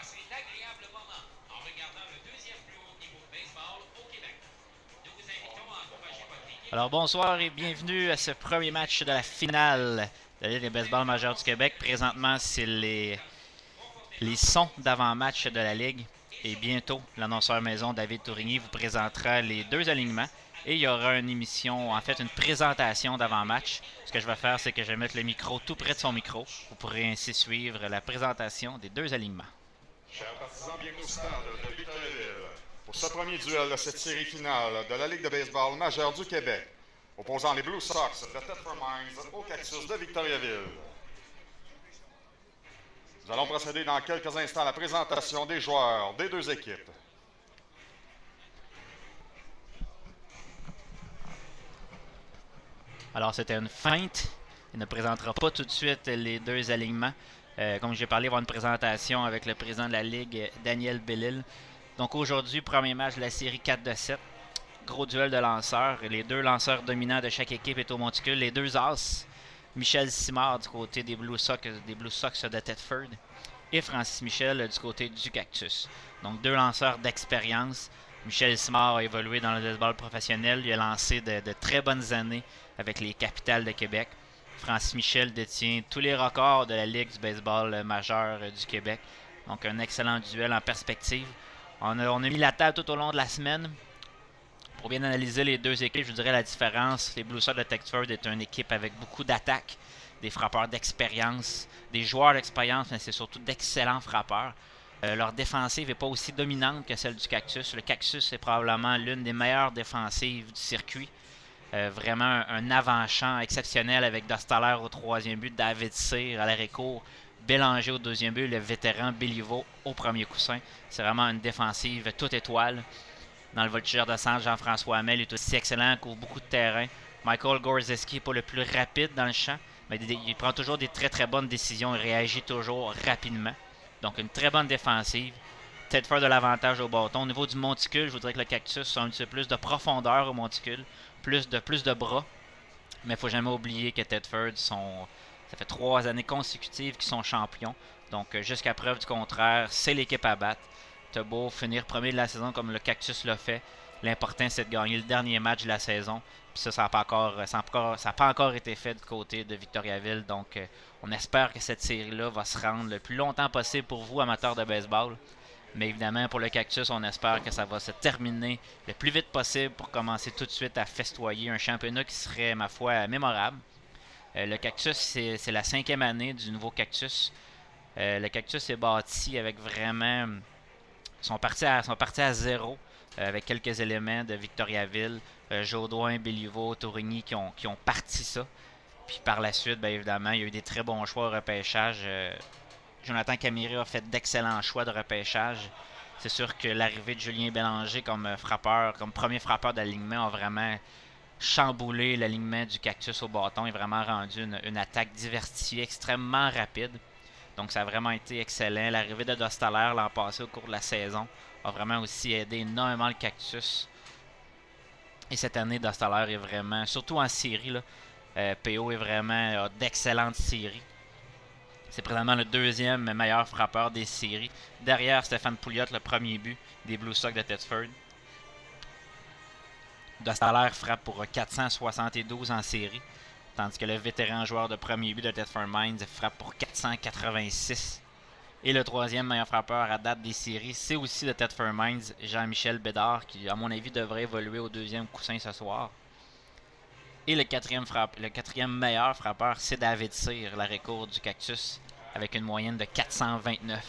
passer d'agréables moments en regardant le deuxième plus haut niveau de baseball au Québec. Nous vous invitons à encourager votre équipe. Alors bonsoir et bienvenue à ce premier match de la finale de la Ligue de baseball majeure du Québec. Présentement, c'est les sons d'avant-match de la Ligue. Et bientôt, l'annonceur maison David Tourigny vous présentera les deux alignements. Et il y aura une émission, en fait une présentation d'avant-match. Ce que je vais faire, c'est que je vais mettre le micro tout près de son micro. Vous pourrez ainsi suivre la présentation des deux alignements. Chers partisans, bienvenue au stade de Victoriaville pour ce premier duel de cette série finale de la Ligue de baseball majeure du Québec, opposant les Blue Sox de Thetford Mines aux Cactus de Victoriaville. Nous allons procéder dans quelques instants à la présentation des joueurs des deux équipes. Alors, c'était une feinte. Il ne présentera pas tout de suite les deux alignements. Comme j'ai parlé, il va y avoir une présentation avec le président de la Ligue, Daniel Bellil. Donc aujourd'hui, premier match de la série 4 de 7. Gros duel de lanceurs. Les deux lanceurs dominants de chaque équipe est au monticule. Les deux as, Michel Simard du côté des Blue Sox de Thetford et Francis Michel du côté du Cactus. Donc deux lanceurs d'expérience. Michel Simard a évolué dans le baseball professionnel. Il a lancé de très bonnes années avec les Capitales de Québec. Francis Michel détient tous les records de la Ligue du baseball majeur du Québec. Donc un excellent duel en perspective. On a mis la table tout au long de la semaine. Pour bien analyser les deux équipes, je vous dirais la différence. Les Blue Sox de Thetford est une équipe avec beaucoup d'attaques, des frappeurs d'expérience, des joueurs d'expérience, mais c'est surtout d'excellents frappeurs. Leur défensive n'est pas aussi dominante que celle du Cactus. Le Cactus est probablement l'une des meilleures défensives du circuit. Vraiment un avant-champ exceptionnel avec Dostaller au troisième but, David Cyr à l'arrêt-court, Bélanger au deuxième but, le vétéran Béliveau au premier coussin. C'est vraiment une défensive toute étoile. Dans le voltigeur de centre, Jean-François Hamel est aussi excellent, couvre beaucoup de terrain. Michael Gorzeski n'est pas le plus rapide dans le champ, mais il prend toujours des très très bonnes décisions et réagit toujours rapidement. Donc une très bonne défensive. Thetford de l'avantage au bâton. Au niveau du monticule, je voudrais que le Cactus a un petit peu plus de profondeur au monticule, plus de bras. Mais il ne faut jamais oublier que Thetford, ça fait 3 années consécutives qu'ils sont champions. Donc jusqu'à preuve du contraire, c'est l'équipe à battre. T'as beau finir premier de la saison comme le Cactus l'a fait. L'important, c'est de gagner le dernier match de la saison. Puis ça n'a pas encore été fait du côté de Victoriaville. Donc, on espère que cette série-là va se rendre le plus longtemps possible pour vous, amateurs de baseball. Mais évidemment, pour le Cactus, on espère que ça va se terminer le plus vite possible pour commencer tout de suite à festoyer un championnat qui serait, ma foi, mémorable. Le Cactus, c'est la 5e année du nouveau Cactus. Le Cactus est bâti avec vraiment... Ils sont partis à zéro avec quelques éléments de Victoriaville. Jaudoin, Béliveau, Tourigny qui ont parti ça. Puis par la suite, bien évidemment, il y a eu des très bons choix au repêchage. Jonathan Camiri a fait d'excellents choix de repêchage. C'est sûr que l'arrivée de Julien Bélanger comme premier frappeur d'alignement a vraiment chamboulé l'alignement du Cactus au bâton et vraiment rendu une attaque diversifiée extrêmement rapide. Donc ça a vraiment été excellent. L'arrivée de Dostaller l'an passé au cours de la saison a vraiment aussi aidé énormément le Cactus. Et cette année, Dostaller est vraiment, surtout en série, PO est vraiment d'excellentes séries. C'est présentement le deuxième meilleur frappeur des séries. Derrière Stéphane Pouliot, le premier but des Blue Sox de Thetford. Dostaller frappe pour 472 en série. Tandis que le vétéran joueur de premier but de Thetford Mines frappe pour 486. Et le troisième meilleur frappeur à date des séries, c'est aussi de Thetford Mines, Jean-Michel Bédard, qui à mon avis devrait évoluer au deuxième coussin ce soir. Et le quatrième meilleur frappeur, c'est David Cyr, l'arrêt-court du Cactus, avec une moyenne de 429.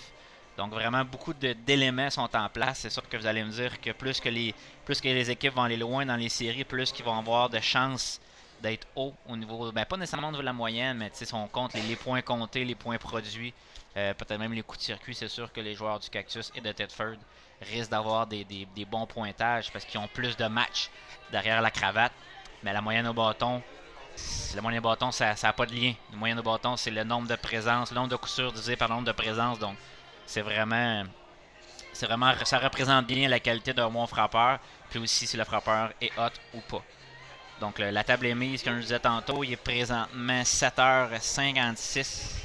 Donc vraiment beaucoup d'éléments sont en place. C'est sûr que vous allez me dire que plus que les équipes vont aller loin dans les séries, plus qu'ils vont avoir de chances d'être haut au niveau, pas nécessairement au niveau de la moyenne, mais si on compte les points comptés, les points produits, peut-être même les coups de circuit, c'est sûr que les joueurs du Cactus et de Thetford risquent d'avoir des bons pointages parce qu'ils ont plus de matchs derrière la cravate. Mais la moyenne au bâton, ça n'a pas de lien. La moyenne au bâton, c'est le nombre de présences, le nombre de coups sûrs divisé par le nombre de présences. Donc, ça représente bien la qualité d'un bon frappeur, puis aussi si le frappeur est hot ou pas. Donc la table est mise, comme je disais tantôt, il est présentement 7h56.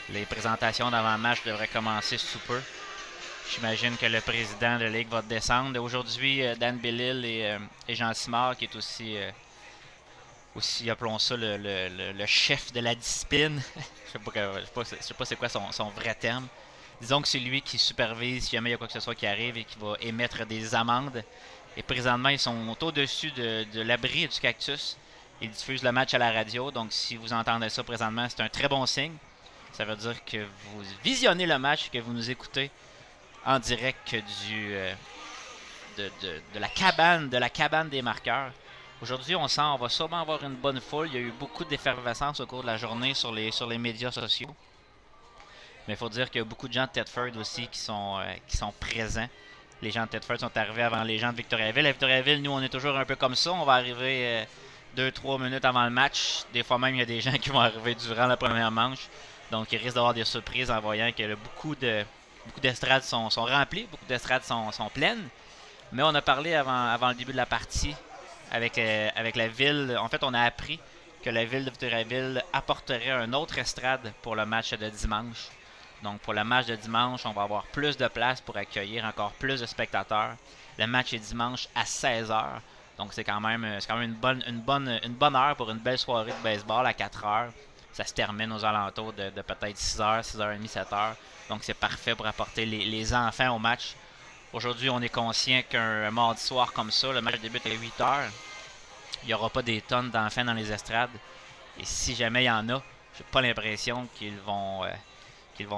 Les présentations d'avant-match devraient commencer sous peu. J'imagine que le président de la Ligue va descendre. Aujourd'hui, Dan Bellil et Jean Simard, qui est aussi, appelons ça, le chef de la discipline. Je sais pas c'est quoi son vrai terme. Disons que c'est lui qui supervise si jamais il y a quoi que ce soit qui arrive et qui va émettre des amendes. Et présentement, ils sont au-dessus de l'abri et du cactus. Ils diffusent le match à la radio. Donc, si vous entendez ça présentement, c'est un très bon signe. Ça veut dire que vous visionnez le match, que vous nous écoutez en direct de la cabane des marqueurs. Aujourd'hui, on va sûrement avoir une bonne foule. Il y a eu beaucoup d'effervescence au cours de la journée sur les médias sociaux. Mais il faut dire qu'il y a beaucoup de gens de Thetford aussi qui sont présents. Les gens de Thetford sont arrivés avant les gens de Victoriaville. À Victoriaville, nous, on est toujours un peu comme ça. On va arriver 2-3 minutes avant le match. Des fois même, il y a des gens qui vont arriver durant la première manche. Donc, il risque d'avoir des surprises en voyant que beaucoup d'estrades sont remplies, beaucoup d'estrades sont pleines. Mais on a parlé avant le début de la partie avec la ville. En fait, on a appris que la ville de Victoriaville apporterait un autre estrade pour le match de dimanche. Donc, pour le match de dimanche, on va avoir plus de place pour accueillir encore plus de spectateurs. Le match est dimanche à 16h. Donc, c'est quand même une bonne heure pour une belle soirée de baseball à 4h. Ça se termine aux alentours de peut-être 6h, 6h30, 7h. Donc, c'est parfait pour apporter les enfants au match. Aujourd'hui, on est conscient qu'un mardi soir comme ça, le match débute à 8h. Il n'y aura pas des tonnes d'enfants dans les estrades. Et si jamais il y en a, j'ai pas l'impression qu'ils vont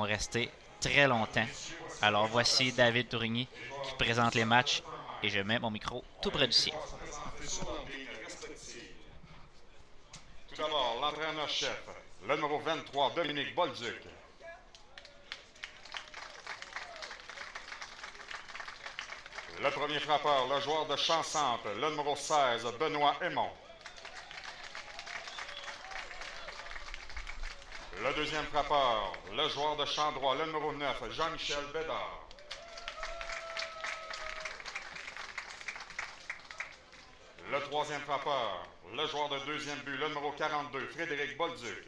rester très longtemps. Alors, voici David Tourigny qui présente les matchs. Et je mets mon micro tout près du sien. Tout d'abord, l'entraîneur-chef, le numéro 23, Dominique Bolduc. Le premier frappeur, le joueur de champ centre, le numéro 16, Benoît Aymon. Le deuxième frappeur, le joueur de champ droit, le numéro 9, Jean-Michel Bédard. Le troisième frappeur, le joueur de deuxième but, le numéro 42, Frédéric Bolduc.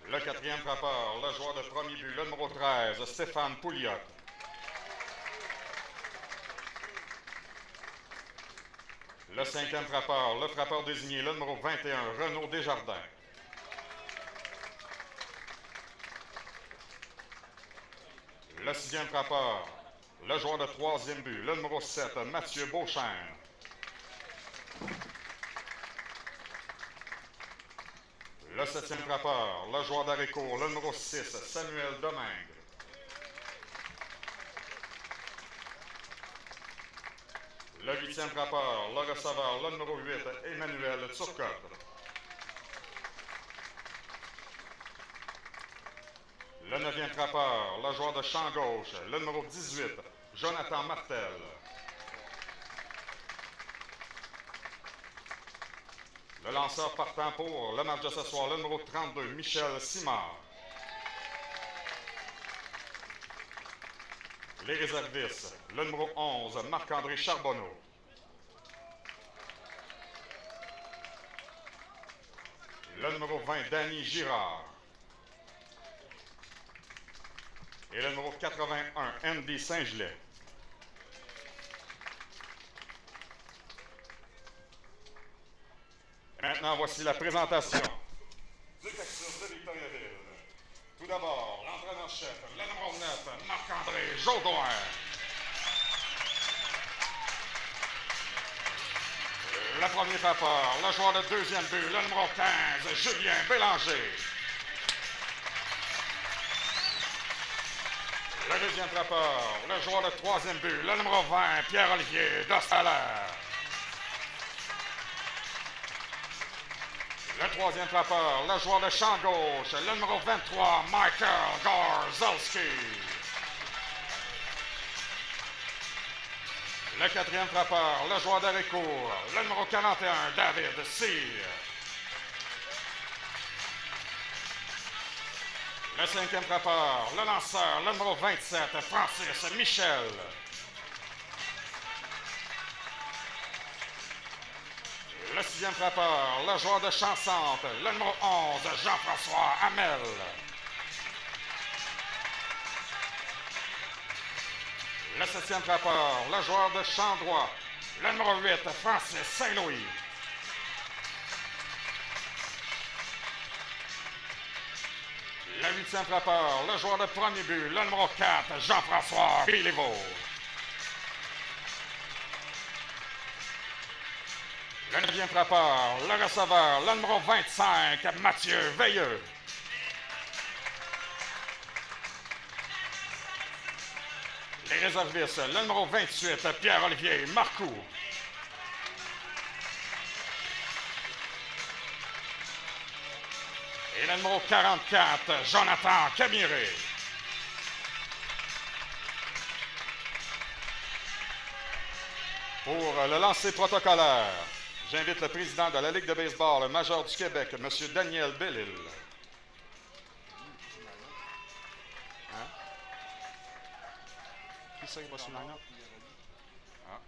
Le quatrième frappeur, le joueur de premier but, le numéro 13, Stéphane Pouliot. Le cinquième frappeur, le frappeur désigné, le numéro 21, Renaud Desjardins. Le sixième frappeur, le joueur de troisième but, le numéro 7, Mathieu Beauchesne. Le septième frappeur, le joueur d'arrêt-court, le numéro 6, Samuel Domingue. Le huitième frappeur, le receveur, le numéro 8, Emmanuel Turcotte. Le neuvième frappeur, le joueur de champ gauche, le numéro 18, Jonathan Martel. Le lanceur partant pour le match de ce soir, le numéro 32, Michel Simard. Les réservistes, le numéro 11, Marc-André Charbonneau. Le numéro 20, Danny Girard. Et le numéro 81, Andy Saint-Gelais. Maintenant, voici la présentation du Cactus de Victoriaville. Tout d'abord, l'entraîneur-chef, le numéro 9, Marc-André Jaudoin. Le premier frappeur, le joueur de deuxième but, le numéro 15, Julien Bélanger. Le deuxième frappeur, le joueur de troisième but, le numéro 20, Pierre-Olivier Dostaler. Le troisième frappeur, le joueur de champ gauche, le numéro 23, Michael Gorzalski. Le quatrième frappeur, le joueur d'arrêt-court, le numéro 41, David Cyr. Le cinquième frappeur, le lanceur, le numéro 27, Francis Michel. Le sixième frappeur, le joueur de Chansante, le numéro 11, Jean-François Hamel. Le septième frappeur, le joueur de champ droit, le numéro 8, Francis Saint-Louis. Le huitième frappeur, le joueur de premier but, le numéro 4, Jean-François Béliveau. Le neuvième frappeur, le receveur, le numéro 25, Mathieu Veilleux. Les réservistes, le numéro 28, Pierre-Olivier Marcoux. Et le numéro 44, Jonathan Camiré. Pour le lancer protocolaire, j'invite le président de la Ligue de baseball majeur du Québec, M. Daniel Bellil. Hein? Qui c'est qui va sur le line-up? Ah.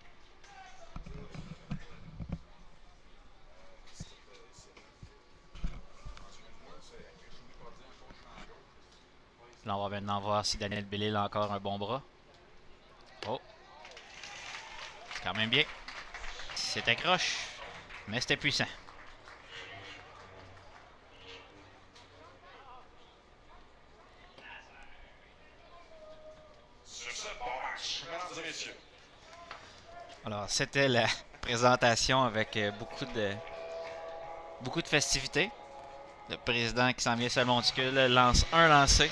Là, on va maintenant voir si Daniel Bellil a encore un bon bras. Oh! C'est quand même bien. C'était croche, mais c'était puissant. Sur ce bon match, mesdames et messieurs. Alors, c'était la présentation avec beaucoup de festivités. Le président qui s'en vient sur le monticule lance un lancé.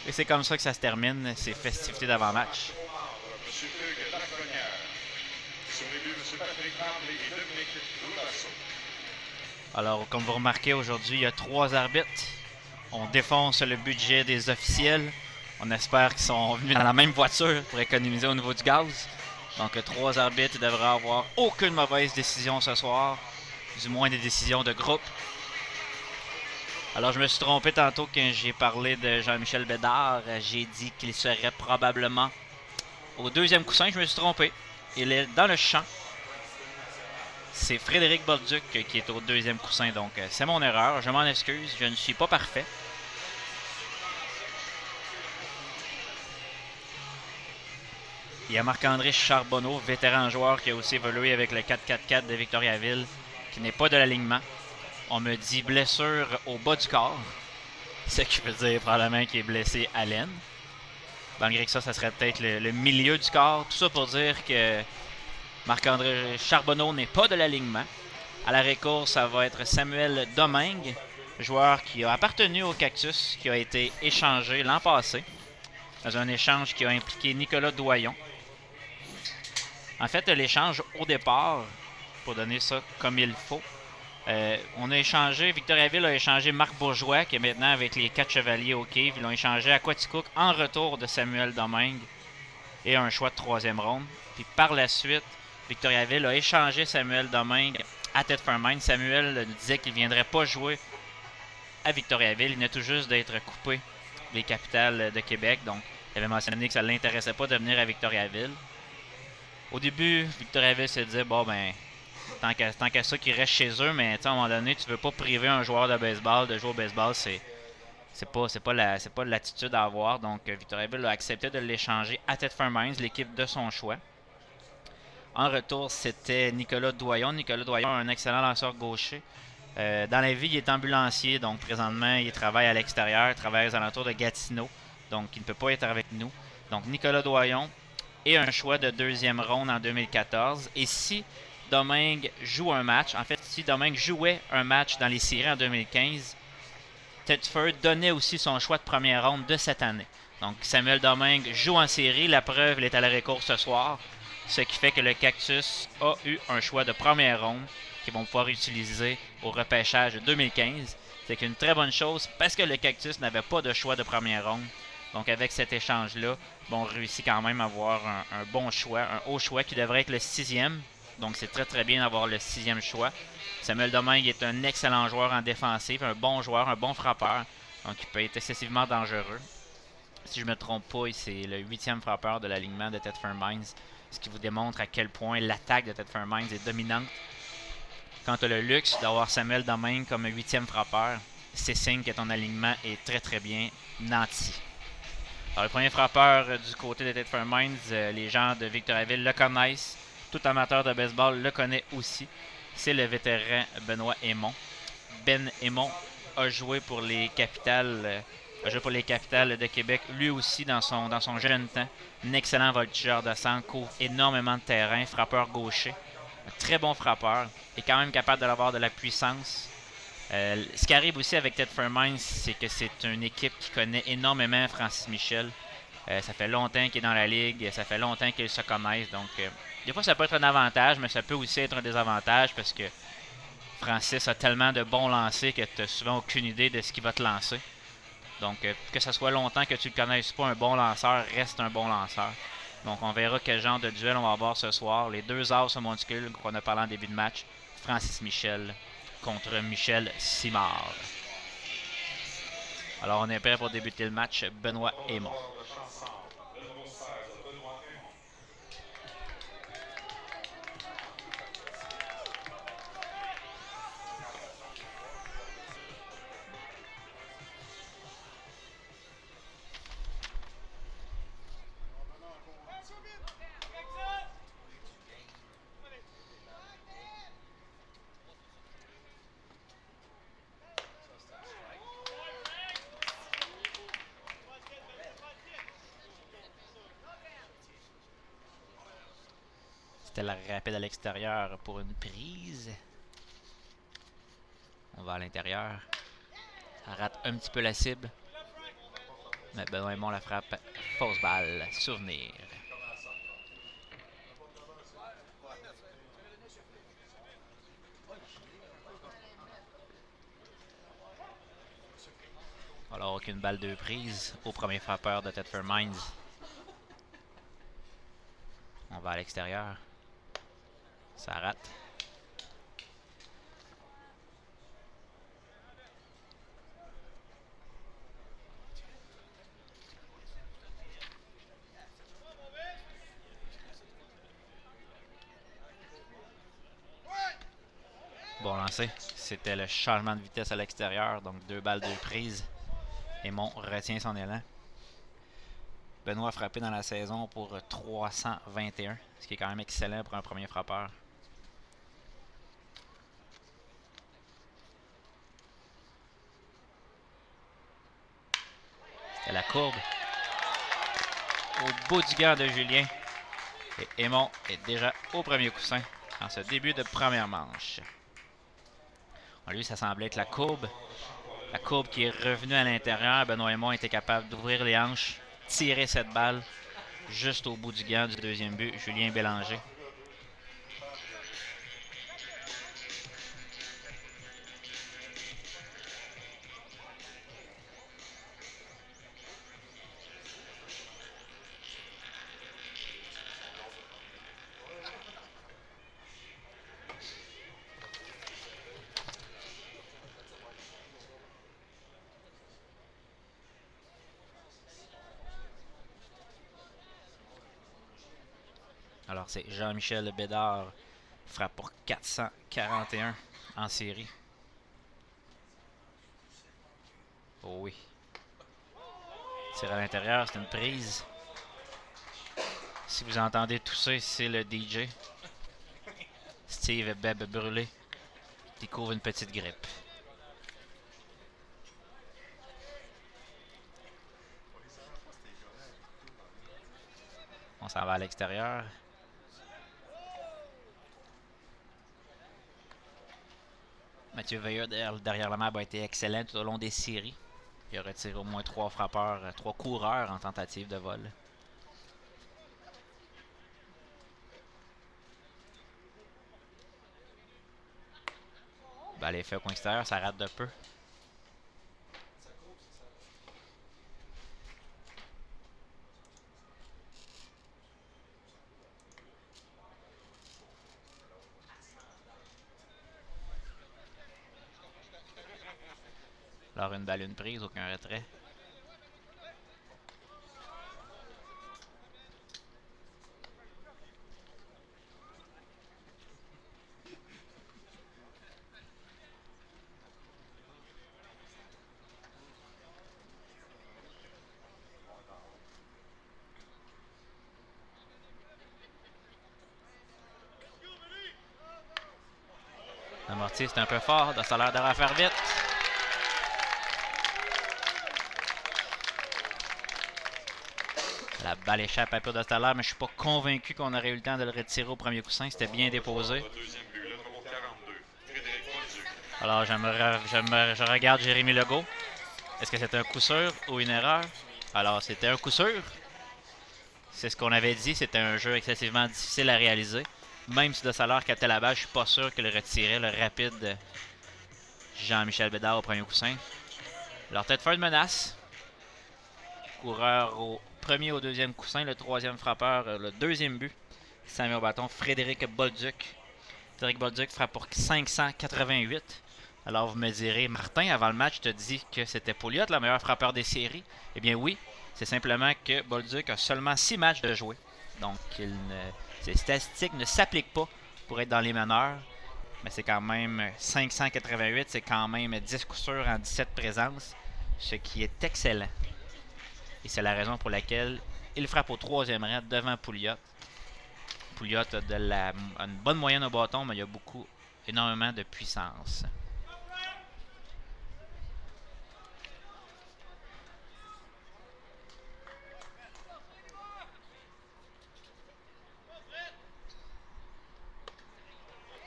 Et c'est comme ça que ça se termine, ces festivités d'avant-match. M. Hugues Lafrenière. Sur les buts, M. Patrick Tremblay et Dominique Louvasso. Alors, comme vous remarquez, aujourd'hui, il y a 3 arbitres. On défonce le budget des officiels. On espère qu'ils sont venus dans la même voiture pour économiser au niveau du gaz. Donc, 3 arbitres, il devrait avoir aucune mauvaise décision ce soir. Du moins des décisions de groupe. Alors, je me suis trompé tantôt quand j'ai parlé de Jean-Michel Bédard. J'ai dit qu'il serait probablement au deuxième coussin. Je me suis trompé. Il est dans le champ. C'est Frédéric Bolduc qui est au deuxième coussin. Donc, c'est mon erreur. Je m'en excuse. Je ne suis pas parfait. Il y a Marc-André Charbonneau, vétéran joueur qui a aussi évolué avec le 4-4-4 de Victoriaville, qui n'est pas de l'alignement. On me dit blessure au bas du corps, ce qui veut dire probablement qu'il est blessé à l'aine. Malgré que ça serait peut-être le milieu du corps. Tout ça pour dire que Marc-André Charbonneau n'est pas de l'alignement. À l'arrêt-course, ça va être Samuel Domingue, joueur qui a appartenu au Cactus, qui a été échangé l'an passé, dans un échange qui a impliqué Nicolas Doyon. En fait, l'échange au départ, pour donner ça comme il faut, on a échangé, Victoriaville a échangé Marc Bourgeois, qui est maintenant avec les 4 Chevaliers au Cave. Ils l'ont échangé à Quaticook en retour de Samuel Domingue et un choix de 3e ronde. Puis par la suite, Victoriaville a échangé Samuel Domingue à Thetford Mines. Samuel nous disait qu'il ne viendrait pas jouer à Victoriaville. Il venait tout juste d'être coupé des Capitales de Québec. Donc, il avait mentionné que ça ne l'intéressait pas de venir à Victoriaville. Au début, Victoriaville se disait, bon ben, tant qu'à ça qu'ils restent chez eux, mais à un moment donné, tu veux pas priver un joueur de baseball de jouer au baseball, c'est pas l'attitude à avoir. Donc, Victoriaville a accepté de l'échanger à Thetford Mines, l'équipe de son choix. En retour, c'était Nicolas Doyon. Nicolas Doyon, un excellent lanceur gaucher. Dans la vie, il est ambulancier, donc présentement, il travaille à l'extérieur, il travaille aux alentours de Gatineau, donc il ne peut pas être avec nous. Donc, Nicolas Doyon et un choix de 2e ronde en 2014. Et si Domingue joue un match, en fait, si Domingue jouait un match dans les séries en 2015, Thetford donnait aussi son choix de 1re ronde de cette année. Donc, Samuel Domingue joue en série. La preuve, il est à l'arrêt-course ce soir. Ce qui fait que le Cactus a eu un choix de 1re ronde qu'ils vont pouvoir utiliser au repêchage de 2015. C'est une très bonne chose parce que le Cactus n'avait pas de choix de 1re ronde. Donc, avec cet échange-là, on réussit quand même à avoir un bon choix, un haut choix qui devrait être le 6e. Donc, c'est très, très bien d'avoir le 6e choix. Samuel Domingue est un excellent joueur en défensive, un bon joueur, un bon frappeur. Donc, il peut être excessivement dangereux. Si je ne me trompe pas, c'est le 8e frappeur de l'alignement de Thetford Mines, ce qui vous démontre à quel point l'attaque de Thetford Mines est dominante. quand tu as le luxe d'avoir Samuel Domingue comme 8e frappeur, c'est signe que ton alignement est très très bien nanti. Alors, le premier frappeur du côté de Thetford Mines, les gens de Victoriaville le connaissent. Tout amateur de baseball le connaît aussi. C'est le vétéran Benoît Aymon. Ben Aymon a joué pour les Capitales, de Québec, lui aussi dans son jeune temps. Un excellent voltigeur de centre, couvre énormément de terrain, frappeur gaucher. Un très bon frappeur, est quand même capable d'avoir de la puissance. Ce qui arrive aussi avec Thetford Mines, c'est que c'est une équipe qui connaît énormément Francis Michel. Ça fait longtemps qu'il est dans la ligue, ça fait longtemps qu'ils se connaissent. Donc, des fois, ça peut être un avantage, mais ça peut aussi être un désavantage parce que Francis a tellement de bons lancers que tu n'as souvent aucune idée de ce qu'il va te lancer. Donc, que ce soit longtemps que tu ne le connaisses pas, un bon lanceur reste un bon lanceur. Donc, on verra quel genre de duel on va avoir ce soir. Les deux as monticules qu'on a parlé en début de match. Francis Michel contre Michel Simard. Alors, on est prêt pour débuter le match. Benoît Aymon. C'était la rapide à l'extérieur pour une prise. On va à l'intérieur. Ça rate un petit peu la cible. Mais Benoît Aymon la frappe. Fausse balle. Souvenir. Alors, aucune balle de prise au premier frappeur de Thetford Mines. On va à l'extérieur. Ça rate. Bon lancé. C'était le changement de vitesse à l'extérieur. Donc 2 balles de prise. Aymon retient son élan. Benoît a frappé dans la saison pour 321. Ce qui est quand même excellent pour un premier frappeur. C'était la courbe. Au bout du gant de Julien. Et Aymon est déjà au premier coussin en ce début de première manche. Lui, ça semblait être la courbe. La courbe qui est revenue à l'intérieur. Benoît Aymon était capable d'ouvrir les hanches, tirer cette balle juste au bout du gant du deuxième but. Julien Bélanger. Alors, c'est Jean-Michel Bédard, frappe pour 441 en série. Oh oui. Tire à l'intérieur, c'est une prise. Si vous entendez tousser, c'est le DJ. Steve Beb brûlé. Il couvre une petite grippe. On s'en va à l'extérieur. Mathieu Veilleux derrière la map a été excellent tout au long des séries. Il a retiré au moins 3 frappeurs, 3 coureurs en tentative de vol. Balle est fait au coin extérieur, ça rate de peu. Alors une balle, une prise, aucun retrait. Mortier, c'est un peu fort. Ça a l'air d'avoir à faire vite. La balle échappe un peu de Staller, mais je suis pas convaincu qu'on aurait eu le temps de le retirer au premier coussin. C'était bien déposé. Alors, je regarde Jérémy Legault. Est-ce que c'est un coup sûr ou une erreur? Alors, c'était un coup sûr. C'est ce qu'on avait dit. C'était un jeu excessivement difficile à réaliser. Même si de Staller captait la balle, je suis pas sûr que le retirait le rapide Jean-Michel Bédard au premier coussin. Alors, peut-être faire une menace. Coureur au premier au deuxième coussin. Le troisième frappeur, le deuxième but. Ça met au bâton Frédéric Bolduc. Frédéric Bolduc frappe pour 588. Alors vous me direz, Martin, avant le match, te dis que c'était Pouliot, le meilleur frappeur des séries. Eh bien oui, c'est simplement que Bolduc a seulement 6 matchs de jouer. Donc ses statistiques ne s'appliquent pas pour être dans les meneurs. Mais c'est quand même 588, c'est quand même 10 coups sûrs en 17 présences, ce qui est excellent. Et c'est la raison pour laquelle il frappe au troisième rang devant Pouliot. Pouliot a une bonne moyenne au bâton, mais il y a énormément de puissance.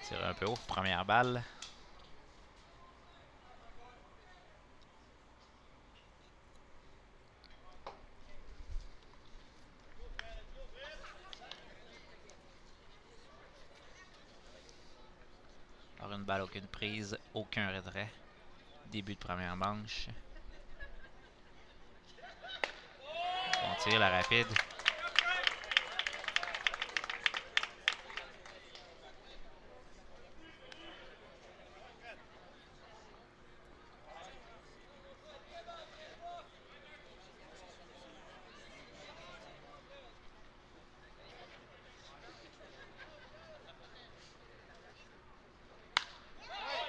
Tire un peu haut, première balle. Alors une balle, aucune prise, aucun retrait. Début de première manche. On tire la rapide.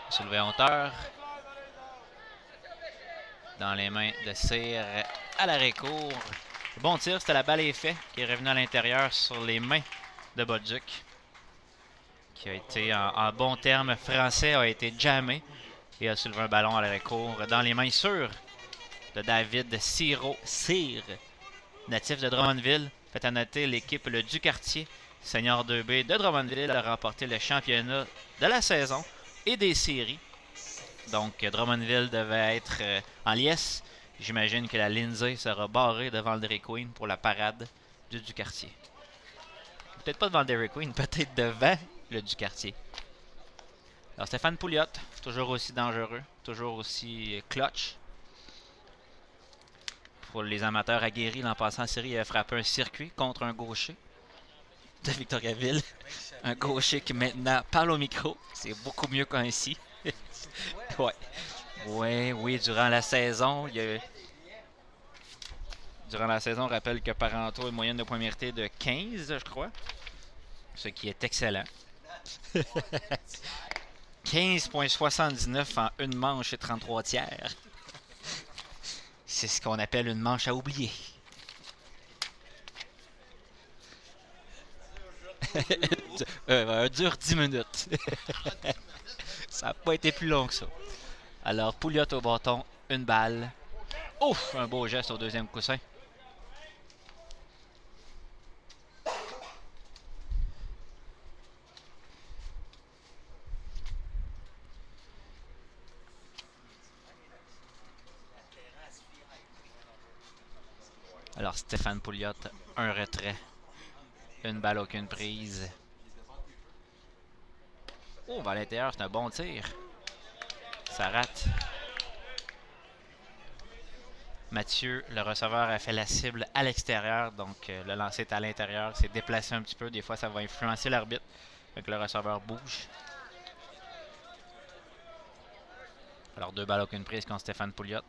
Soulevé en hauteur. Dans les mains de Cyr à l'arrêt-court. Bon tir, c'était la balle effet qui est revenue à l'intérieur sur les mains de Bolduc. Qui a été, en bon terme français, a été jammé et a soulevé un ballon à l'arrêt-court dans les mains sûres de David Cyr, natif de Drummondville. Fait à noter l'équipe le Ducartier, senior 2B de Drummondville, a remporté le championnat de la saison et des séries. Donc Drummondville devait être en liesse. J'imagine que la Lindsay sera barrée devant le Dairy Queen pour la parade du Ducartier. Peut-être pas devant le Dairy Queen, peut-être devant le Ducartier. Alors Stéphane Pouliot, toujours aussi dangereux, toujours aussi clutch. Pour les amateurs aguerris, l'an passé en série, il a frappé un circuit contre un gaucher de Victoriaville. Un gaucher qui maintenant parle au micro. C'est beaucoup mieux qu'ainsi. Ouais. Oui, durant la saison, on rappelle que Parenteau a une moyenne de points mérités de 15, je crois. Ce qui est excellent. 15,79 en une manche et 33 tiers. C'est ce qu'on appelle une manche à oublier. Un dur 10 minutes. Ça n'a pas été plus long que ça. Alors, Pouliot au bâton, une balle. Ouf, un beau geste au deuxième coussin. Alors, Stéphane Pouliot, un retrait. Une balle, aucune prise. Oh, à l'intérieur, c'est un bon tir. Ça rate. Mathieu, le receveur, a fait la cible à l'extérieur. Donc, le lancer est à l'intérieur. C'est déplacé un petit peu. Des fois, ça va influencer l'arbitre. Donc, le receveur bouge. Alors, 2 balles, aucune prise contre Stéphane Pouliot.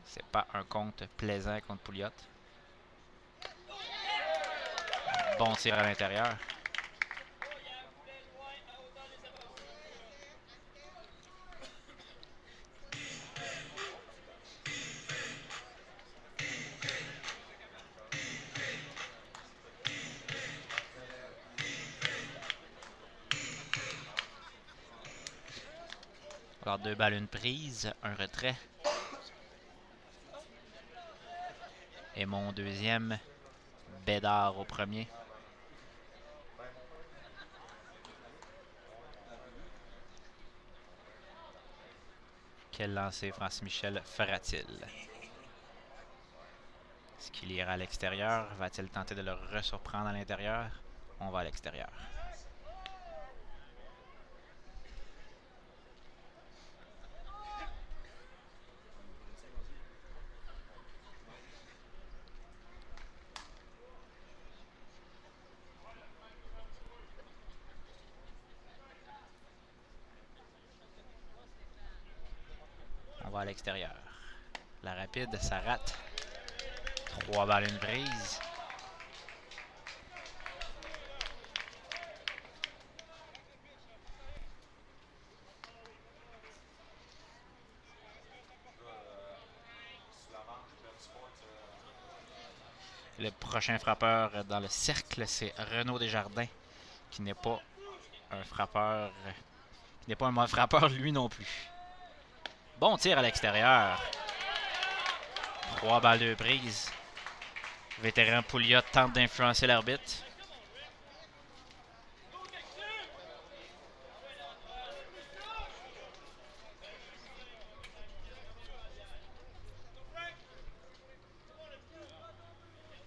C'est pas un compte plaisant contre Pouliot. Bon tir à l'intérieur. Encore 2 balles, une prise, un retrait. Et mon deuxième, Bédard au premier. Quel lancer Francis Michel fera-t-il? Est-ce qu'il ira à l'extérieur? Va-t-il tenter de le ressurprendre à l'intérieur? On va à l'extérieur. On va à l'extérieur. La rapide, ça rate. 3 balles, une prise. Le prochain frappeur dans le cercle, c'est Renaud Desjardins, qui n'est pas un frappeur, qui n'est pas un mauvais frappeur lui non plus. Bon tir à l'extérieur. 3 balles, 2 prises. Vétéran Pouliot tente d'influencer l'arbitre.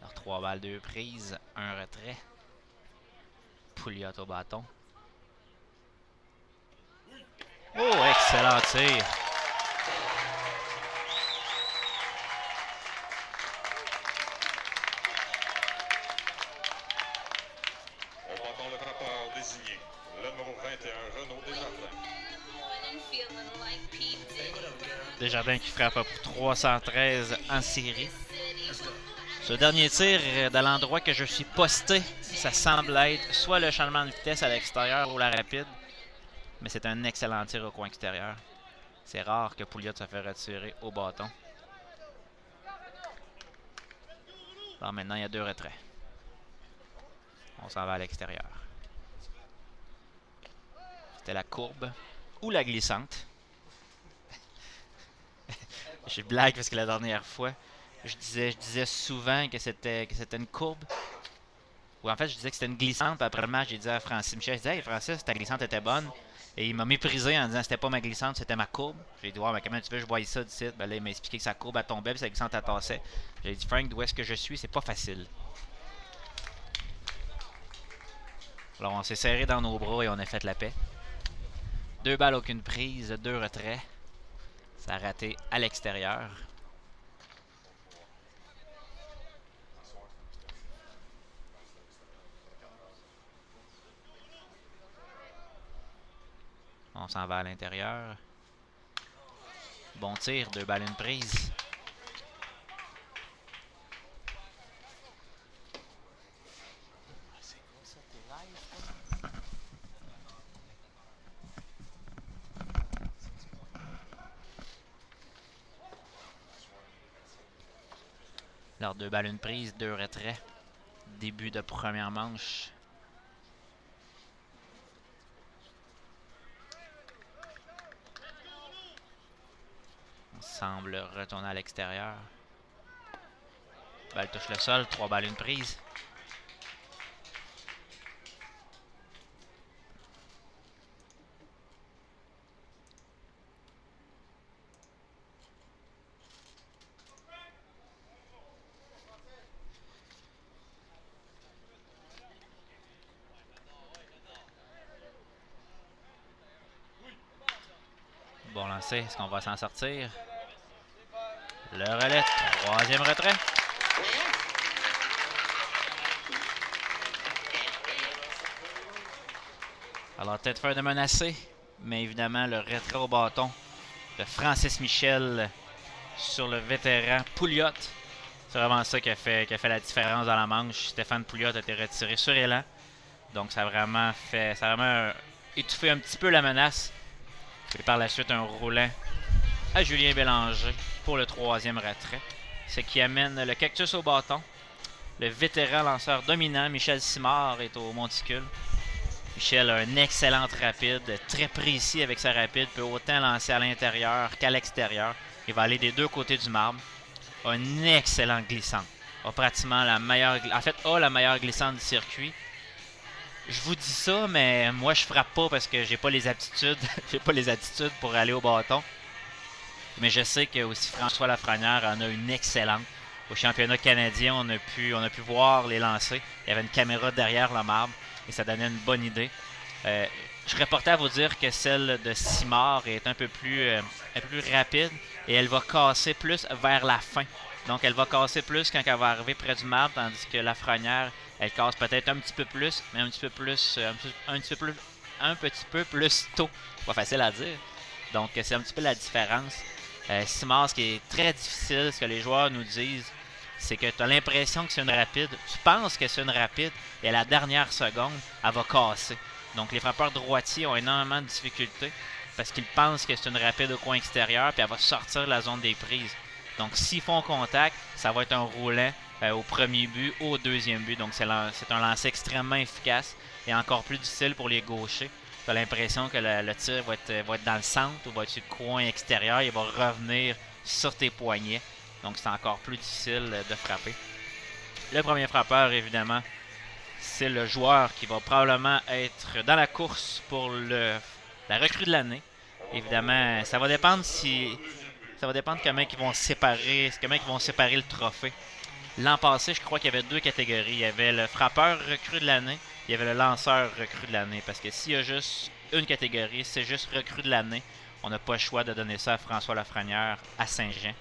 Alors 3 balles, 2 prises, un retrait. Pouliot au bâton. Oh, excellent tir. On entend le frappeur désigné, le numéro 21, Renaud Desjardins. Desjardins qui frappe pour 313 en série. Ce dernier tir, de l'endroit que je suis posté, ça semble être soit le changement de vitesse à l'extérieur ou la rapide. Mais c'est un excellent tir au coin extérieur. C'est rare que Pouliot se fait retirer au bâton. Alors maintenant, il y a 2 retraits. On s'en va à l'extérieur. C'était la courbe ou la glissante. Je blague parce que la dernière fois, je disais souvent que c'était une courbe. Ou en fait, je disais que c'était une glissante. Puis après le match, j'ai dit à Francis Michel, je disais, hey Francis, ta glissante était bonne. Et il m'a méprisé en disant que c'était pas ma glissante, c'était ma courbe. J'ai dit, ouais, mais comment tu veux que je voie ça d'ici? Ben là, il m'a expliqué que sa courbe elle tombait, puis sa glissante elle tassait. J'ai dit, Frank, d'où est-ce que je suis? C'est pas facile. Alors, on s'est serré dans nos bras et on a fait la paix. 2 balles, aucune prise, 2 retraits. Ça a raté à l'extérieur. On s'en va à l'intérieur. Bon tir, 2 balles, une prise. Alors, 2 balles, une prise, 2 retraits. Début de première manche. On semble retourner à l'extérieur. Balle touche le sol, 3 balles, une prise. Bon lancer, est-ce qu'on va s'en sortir? Le relais, 3e retrait. Alors, tête faire de menacer, mais évidemment, le retrait au bâton de Francis Michel sur le vétéran Pouliot. C'est vraiment ça qui a fait la différence dans la manche. Stéphane Pouliot a été retiré sur élan. Donc, ça a vraiment étouffé un petit peu la menace. Et par la suite, un roulant à Julien Bélanger pour le 3e retrait. Ce qui amène le cactus au bâton. Le vétéran lanceur dominant, Michel Simard, est au monticule. Michel a un excellent rapide, très précis avec sa rapide, peut autant lancer à l'intérieur qu'à l'extérieur. Il va aller des deux côtés du marbre. A un excellent glissant. A pratiquement la meilleure, en fait, a la meilleure glissante du circuit. Je vous dis ça, mais moi je frappe pas parce que j'ai pas les aptitudes, j'ai pas les attitudes pour aller au bâton. Mais je sais que aussi François Lafrenière en a une excellente. Au championnat canadien, on a pu voir les lancers. Il y avait une caméra derrière le marbre et ça donnait une bonne idée. Je serais porté à vous dire que celle de Simard est un peu plus rapide et elle va casser plus vers la fin. Donc elle va casser plus quand elle va arriver près du marbre, tandis que Lafrenière, elle casse peut-être un petit peu plus, mais un petit peu plus tôt. Pas facile à dire. Donc c'est un petit peu la différence. Simard, ce qui est très difficile, ce que les joueurs nous disent, c'est que tu as l'impression que c'est une rapide. Tu penses que c'est une rapide et à la dernière seconde, elle va casser. Donc les frappeurs droitiers ont énormément de difficultés parce qu'ils pensent que c'est une rapide au coin extérieur puis elle va sortir de la zone des prises. Donc s'ils font contact, ça va être un roulant au premier but ou au deuxième but. Donc c'est un lancer extrêmement efficace et encore plus difficile pour les gauchers. Tu as l'impression que le tir va être dans le centre ou va être sur le coin extérieur. Il va revenir sur tes poignets. Donc c'est encore plus difficile de frapper. Le premier frappeur, évidemment, c'est le joueur qui va probablement être dans la course pour la recrue de l'année. Évidemment, ça va dépendre comment ils vont séparer le trophée. L'an passé, je crois qu'il y avait deux catégories. Il y avait le frappeur recrue de l'année, il y avait le lanceur recrue de l'année. Parce que s'il y a juste une catégorie, c'est juste recrue de l'année, on n'a pas le choix de donner ça à François Lafrenière à Saint-Jean,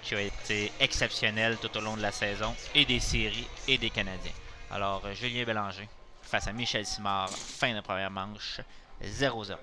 qui a été exceptionnel tout au long de la saison, et des séries, et des Canadiens. Alors, Julien Bélanger face à Michel Simard, fin de première manche, 0-0.